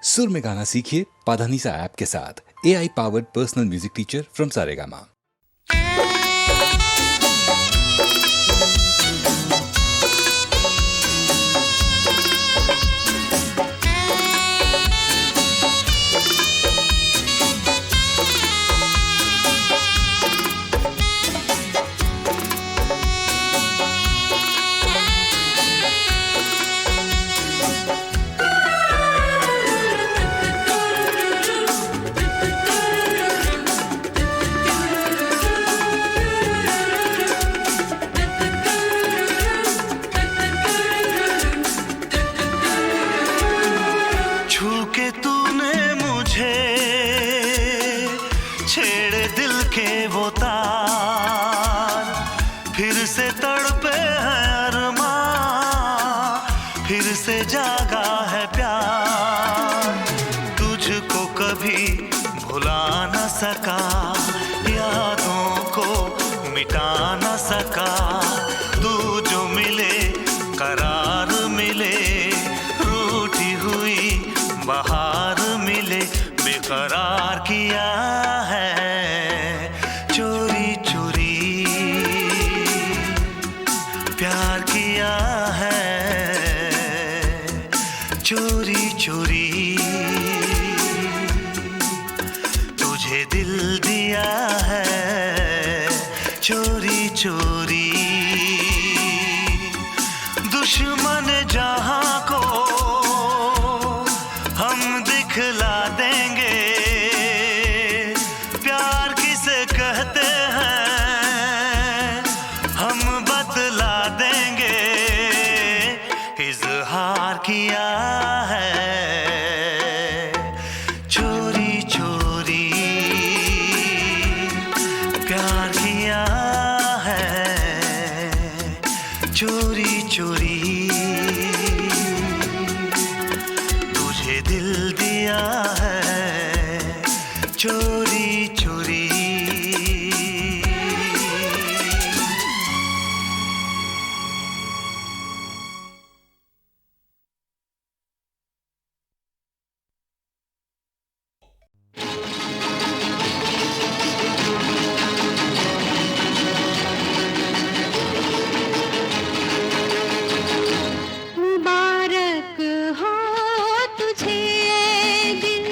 सुर में गाना सीखिए पाधानीसा ऐप के साथ। AI powered personal music teacher from Saregama. छेड़े दिल के वो तार, फिर से तड़पे हैं अरमां, फिर से जागा है प्यार। तुझको कभी भुला न सका, यादों को मिटा न सका। तू जो मिले करार मिले, रूठी हुई बहार मिले, बेकरार किया है चोरी चोरी, प्यार किया है चोरी चोरी। तुझे दिल दिया है चोरी चोरी। दुश्मन जहां को हम दिखला देंगे, प्यार किसे कहते हैं हम बतला देंगे। इजहार किया है चोरी चोरी, प्यार किया है चोरी चोरी। तुझे दिल दिया है चोरी चोरी। मुबारक हो तुझे दिल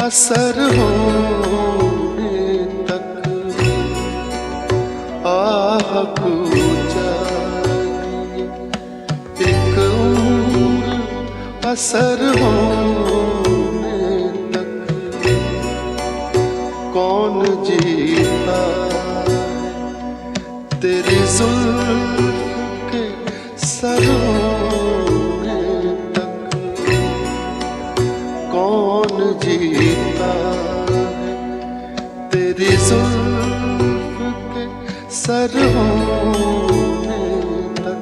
असर होने तक आह कूचा एक उम्र असर होने तक कौन जीता तेरी जुल्फ के सर होने तक कौन जीता है तेरी जुल्फ के सर होने तक।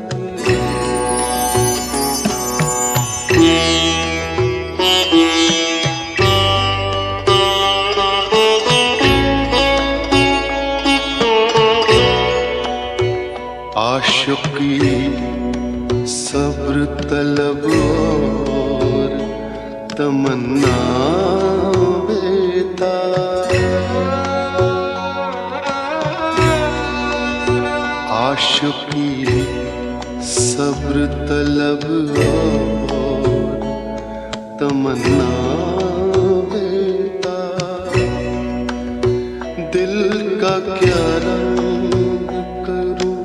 आशिकी सब्र तलब और तमन्ना बेताब आशिकी सब्र तलब और तमन्ना बेताब दिल का क्या रंग करूं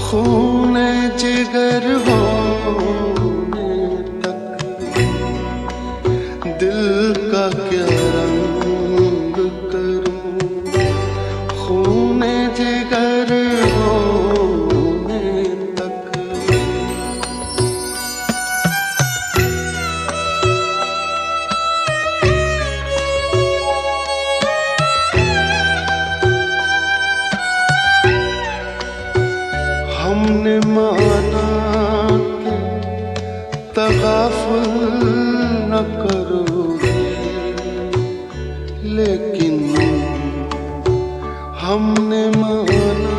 खूने जिगर होने तक दिल का क्या रंग करूं खूने जिगर होने तक। हमने माना कि तगाफुल न करोगे लेकिन हमने माना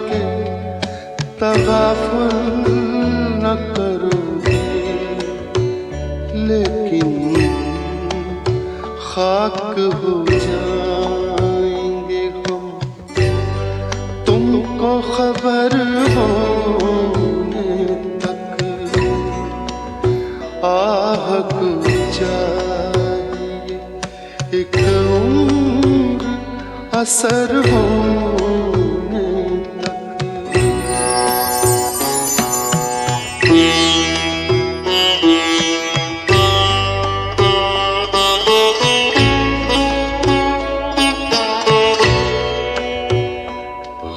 कि तगाफुल न करोगे लेकिन खाक हो जाएंगे हम तुमको खबर होने तक आह चाहिए एक उम्र असर होने तक।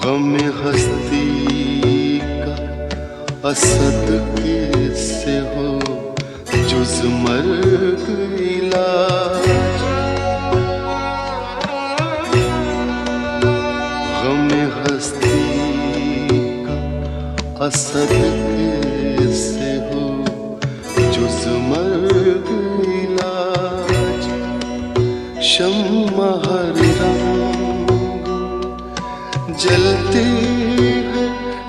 गम हस्ती का असद कैसे हो जुज मर्ग इलाज गम हस्ती का असद कैसे हो जुज मर्ग इलाज शम्मा हर रंग जलती है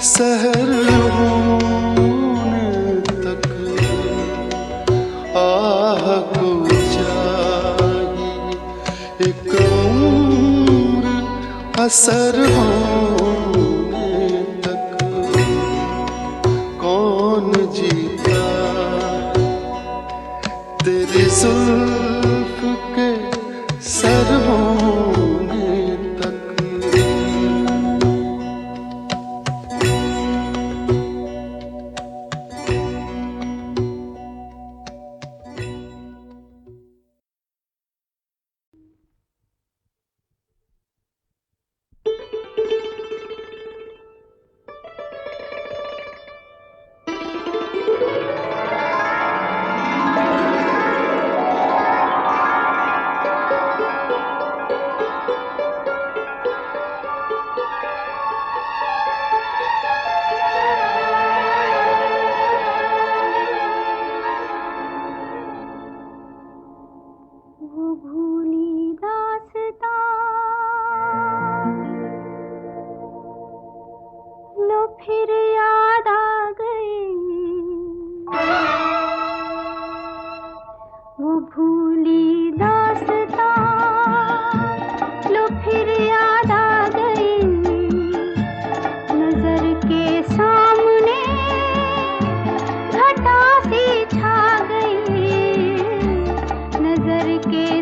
सहर होने तक आह को चाहिए एक उम्र असर होने तक कौन जीता तेरी जुल्फ के सर होने तक।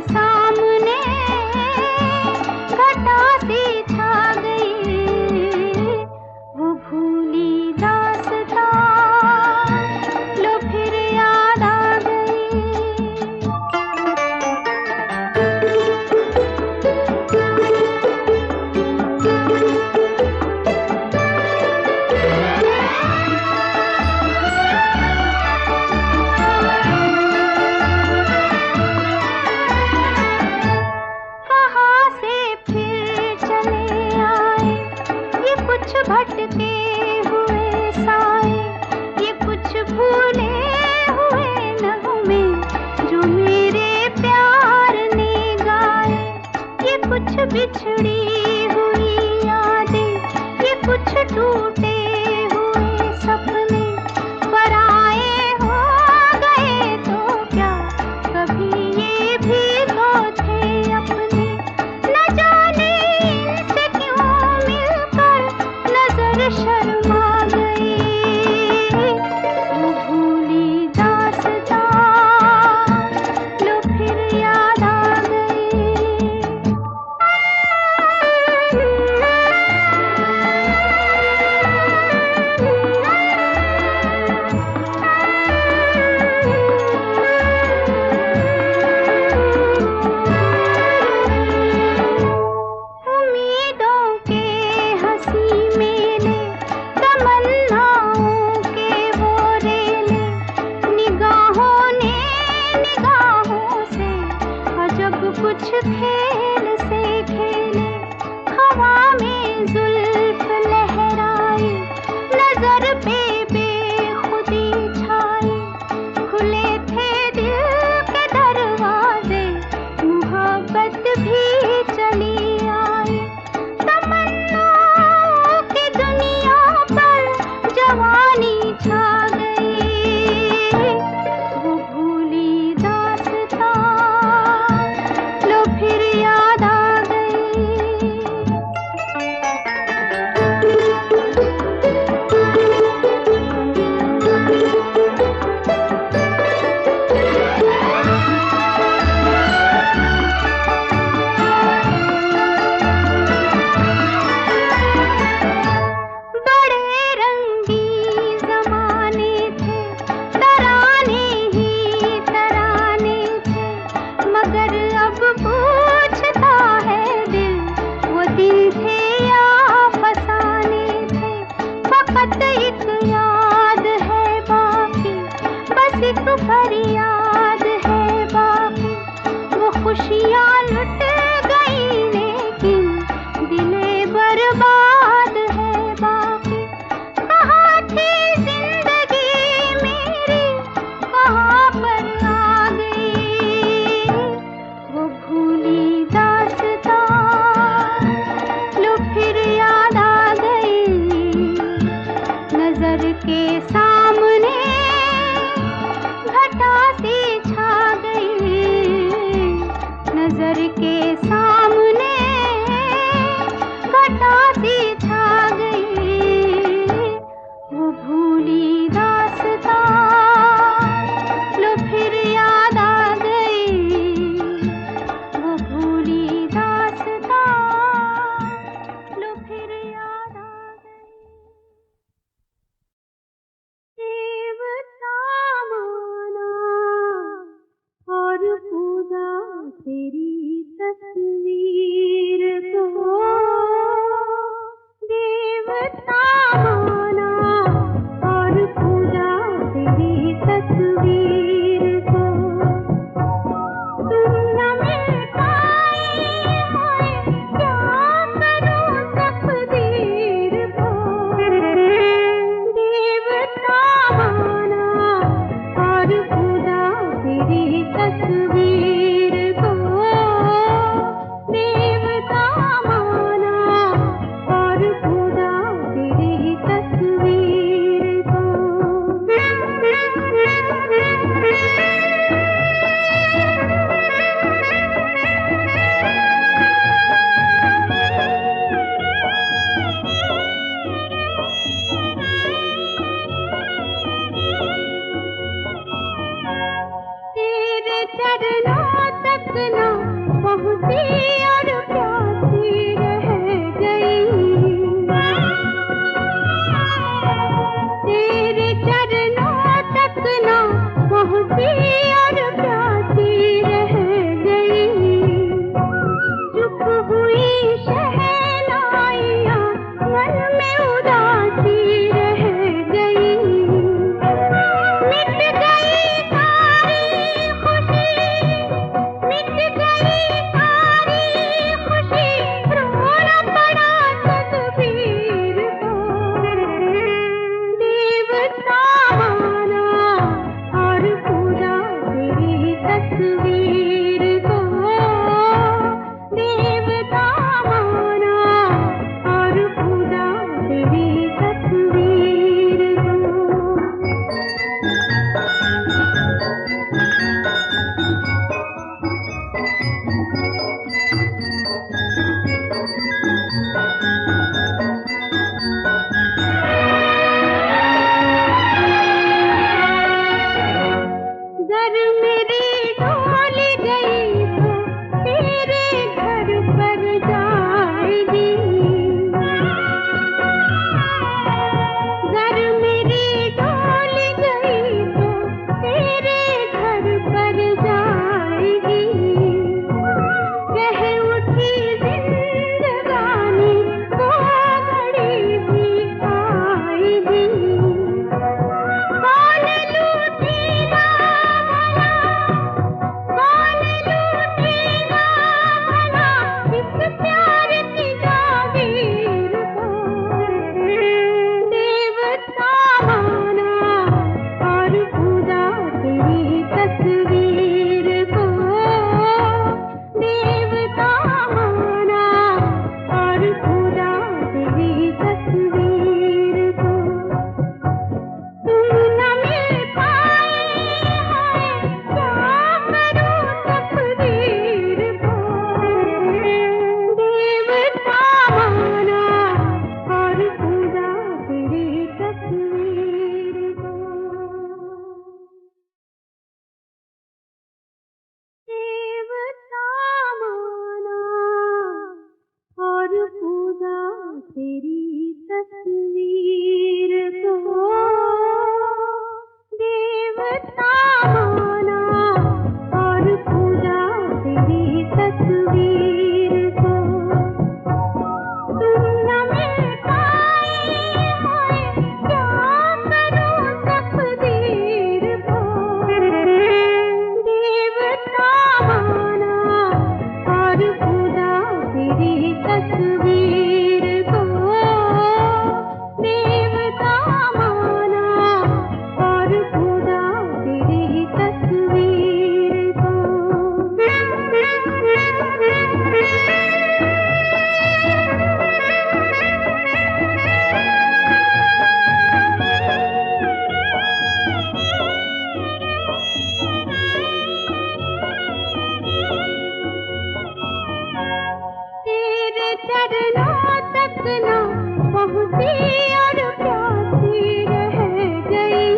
सामने घटा सी छा गई, वो भूली दास्तां लो फिर याद आ गई। कहाँ से फिर चले आए ये कुछ भटके हुए साए, ये कुछ भूले हुए नगमे जो मेरे प्यार ने गाए, ये कुछ बिछड़ी हुई यादें, ये कुछ टूटे हुए सपने, पराए हो गए तो क्या कभी ये भी तो थे अपने। न जाने इनसे क्यों मिलकर नजर शर्मा गई, वो भूली दास्तां लो फिर याद आ गई। उम्मीदों के हंसी मेले, तमन्नाओं के वो रेले, निगाहों ने निगाहों से अजब कुछ खेल से खेले। हवा में जुल्फ लहराई, नजर पे बेखुदी छाई, खुले थे दिल के दरवाजे, मोहब्बत भी चली आई। तमन्नाओं की दुनिया पर जवानी छा गई, वो भूली दास्तां लो फिर याद आ गई। बड़े रंगीन ज़माने थे, तराने ही तराने थे, मगर अब पूछता है दिल वो दिन थे या फसाने थे। फकत एक याद है बाकी, बस एक फरियाद है बाकी, वो खुशियाँ लुट गई लेकिन दिले बर्बाद है बाकी। कहाँ थी जिंदगी मेरी, कहाँ पर आ गई, वो भूली दास्तां लो फिर याद आ गई। नजर के सामने घटा सी छा गई, नजर के सामने घटा सी छा गई, वो भूली दास्तां लो फिर याद आ गई, वो भूली दास्तां लो फिर याद आ गई। देवता माना और पूजा तेरी तस्वीर, पहुंची और प्यासी रह गई। तेरे चरणों तक ना पहुंची और प्यासी रह गई। चुप हुई शहनाइयाँ मन में उदासी रह गई। मिट गई सारी खुशी, मिट गई सारी खुशी, रोना पड़ा तकदीर को। देवता माना और पूजा तेरी तस्वीर को। देवता माना और पूजा तेरी तस्वीर को। घर मेरी डोली गई तो तेरे घर पर जाएगी। घर मेरी डोली गई तो तेरे घर पर जाएगी। कह उठी जिंदगानी वो घड़ी भी आएगी। कौन लूटेगा भला, कौन लूटेगा भला इस प्यार की जागीर को। देवता माना और पूजा तेरी तस्वीर को। देवता माना और पूजा तेरी तस्वीर को। तुम न मिल पाए हैं, क्या करूं तकदीर को। देवता माना और पूजा तेरी तस्वीर को। देवता माना और पूजा तेरी तस्वीर को। देवता माना और पूजा तेरी तस्वीर को। तुम न मिल पाए हैं, क्या करूं तकदीर को। देवता माना और पूजा तेरी तस्वीर को। देवता माना और पूजा तेरी तस्वीर को। तेरे चरणों तक ना पहुंची और प्यासी रह गई।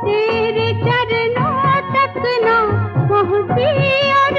तेरे चरणों तक ना पहुंची और